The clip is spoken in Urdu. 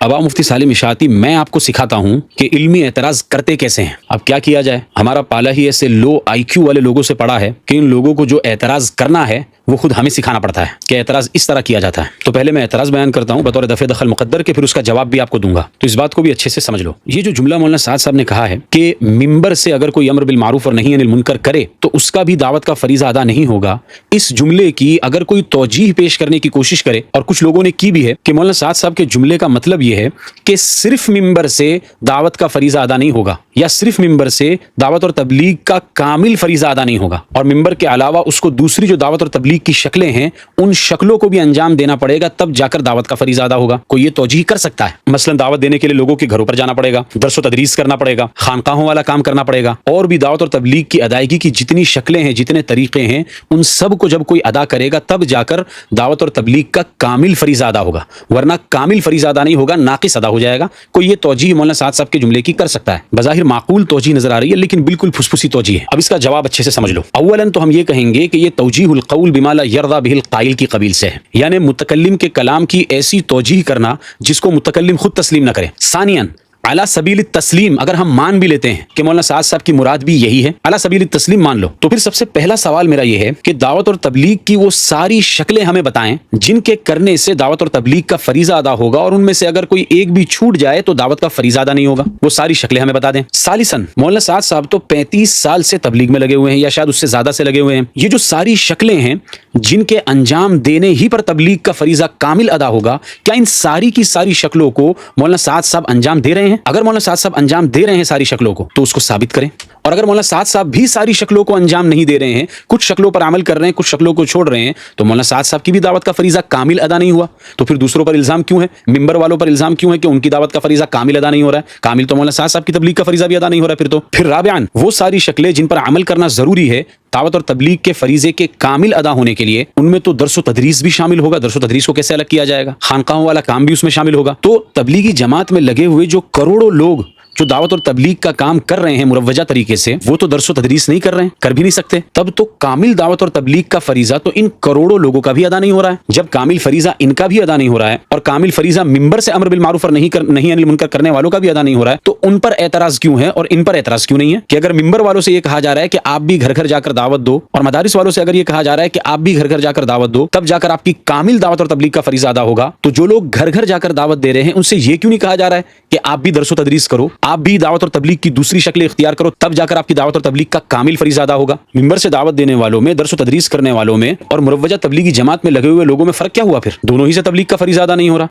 ابا مفتی سالم اشاعتی، میں آپ کو سکھاتا ہوں کہ علمی اعتراض کرتے کیسے ہیں۔ اب کیا کیا جائے، ہمارا پالا ہی ایسے لو آئی کیو والے لوگوں سے پڑا ہے کہ ان لوگوں کو جو اعتراض کرنا ہے وہ خود ہمیں سکھانا پڑتا ہے کہ اعتراض اس طرح کیا جاتا ہے۔ تو پہلے میں اعتراض بیان کرتا ہوں بطور دفع دخل مقدر کے، پھر اس کا جواب بھی آپ کو دوں گا، تو اس بات کو بھی اچھے سے سمجھ لو۔ یہ جو جملہ مولانا سعد صاحب نے کہا ہے کہ ممبر سے اگر کوئی امر بالمعروف اور نہی عن المنکر کرے تو اس کا بھی دعوت کا فریضہ ادا نہیں ہوگا، اس جملے کی اگر کوئی توجیح پیش کرنے کی کوشش کرے، اور کچھ لوگوں نے کی بھی ہے، کہ مولانا سعد صاحب کے جملے کا مطلب یہ ہے کہ صرف ممبر سے دعوت کا فریضہ ادا نہیں ہوگا، یا صرف ممبر سے دعوت اور تبلیغ کا کامل فریضہ ادا نہیں ہوگا، اور ممبر کے علاوہ اس کو دوسری جو دعوت اور تبلیغ کی شکلیں ہیں ان شکلوں کو بھی انجام دینا پڑے گا، تب جا کر دعوت کا فریضہ ادا ہوگا۔ کوئی یہ توجیح کر سکتا ہے؟ مثلا دعوت دینے کے لیے لوگوں کے گھروں پر جانا پڑے گا، درس و تدریس کرنا پڑے گا، خانقاہوں والا کام کرنا پڑے گا، اور بھی دعوت اور تبلیغ کی ادائیگی کی جتنی شکلیں ہیں، جتنے طریقے ہیں، ان سب کو جب کوئی ادا کرے گا تب جا کر دعوت اور تبلیغ کا کامل فریضہ ادا ہوگا، ورنہ کامل فریضہ ادا نہیں ہوگا، ناقص ادا ہو جائے گا۔ کوئی یہ توجیح مولانا سعد صاحب کے جملے کی کر سکتا ہے؟ بظاہر معقول توجیح نظر آ رہی ہے، لیکن بالکل پھسپھسی توجیح ہے۔ اب اس کا جواب اچھے سے سمجھ لو۔ اولاً تو ہم یہ کہیں گے کہ یہ توجیح القول بما لا یرضی بہ القائل کی قبیل سے ہے، یعنی متکلم کے کلام کی ایسی توجیح کرنا جس کو متکلم خود تسلیم نہ کرے۔ ثانیاً علی سبیل التسلیم، اگر ہم مان بھی لیتے ہیں کہ مولانا سعد صاحب کی مراد بھی یہی ہے، علی سبیل التسلیم مان لو، تو پھر سب سے پہلا سوال میرا یہ ہے کہ دعوت اور تبلیغ کی وہ ساری شکلیں ہمیں بتائیں جن کے کرنے سے دعوت اور تبلیغ کا فریضہ ادا ہوگا، اور ان میں سے اگر کوئی ایک بھی چھوٹ جائے تو دعوت کا فریضہ ادا نہیں ہوگا۔ وہ ساری شکلیں ہمیں بتا دیں۔ ثالثاً مولانا سعد صاحب تو 35 سال سے تبلیغ میں لگے ہوئے ہیں، یا شاید اس سے زیادہ سے لگے ہوئے ہیں۔ یہ جو ساری شکلیں ہیں جن کے انجام دینے ہی پر تبلیغ کا فریضہ کامل ادا ہوگا، کیا ان ساری کی ساری شکلوں کو مولانا سعد صاحب انجام دے رہے ہیں؟ اگر مولانا سعد صاحب انجام دے رہے ہیں ساری شکلوں کو تو اس کو ثابت کریں، اور اگر مولانا سعد صاحب بھی ساری شکلوں کو انجام نہیں دے رہے ہیں، کچھ شکلوں پر عمل کر رہے ہیں، کچھ شکلوں کو چھوڑ رہے ہیں، تو مولانا سعد صاحب کی بھی دعوت کا فریضہ کامل ادا نہیں ہوا۔ تو پھر دوسروں پر الزام کیوں ہے، ممبر والوں پر الزام کیوں ہے کہ ان کی دعوت کا فریضہ کامل ادا نہیں ہو رہا ہے؟ کامل تو مولانا سعد صاحب کی تبلیغ کا فریضہ بھی ادا نہیں ہو رہا ہے۔ پھر رابعاً وہ ساری شکلیں جن پر عمل کرنا ضروری ہے دعوت اور تبلیغ کے فریضے کے کامل ادا ہونے کے لیے، ان میں تو درس و تدریس بھی شامل ہوگا۔ درس و تدریس کو کیسے الگ کیا جائے گا؟ خانقاہوں والا کام بھی اس میں شامل ہوگا۔ تو تبلیغی جماعت میں لگے ہوئے جو کروڑوں لوگ جو دعوت اور تبلیغ کا کام کر رہے ہیں مروجہ طریقے سے، وہ تو درس و تدریس نہیں کر رہے ہیں، کر بھی نہیں سکتے، تب تو کامل دعوت اور تبلیغ کا فریضہ تو ان کروڑوں لوگوں کا بھی ادا نہیں ہو رہا ہے۔ جب کامل فریضہ ان کا بھی ادا نہیں ہو رہا ہے، اور کامل فریضہ ممبر سے امر بالمعروف اور نہی عن المنکر کرنے والوں کا بھی ادا نہیں ہو رہا ہے، تو ان پر اعتراض کیوں ہے اور ان پر اعتراض کیوں نہیں ہے؟ کہ اگر ممبر والوں سے یہ کہا جا رہا ہے کہ آپ بھی گھر گھر جا کر دعوت دو، اور مدارس والوں سے اگر یہ کہا جا رہا ہے کہ آپ بھی گھر گھر جا کر دعوت دو، تب جا کر آپ کی کامل دعوت اور تبلیغ کا فریضہ ادا ہوگا، تو جو لوگ گھر گھر جا کر دعوت دے رہے ہیں ان سے یہ کیوں نہیں کہا جا رہا ہے کہ آپ بھی درس و تدریس کرو، آپ بھی دعوت اور تبلیغ کی دوسری شکلیں اختیار کرو، تب جا کر آپ کی دعوت اور تبلیغ کا کامل فریضہ ادا ہوگا؟ ممبر سے دعوت دینے والوں میں، درس و تدریس کرنے والوں میں، اور مروجہ تبلیغی جماعت میں لگے ہوئے لوگوں میں فرق کیا ہوا؟ پھر دونوں ہی سے تبلیغ کا فریضہ ادا نہیں ہو رہا۔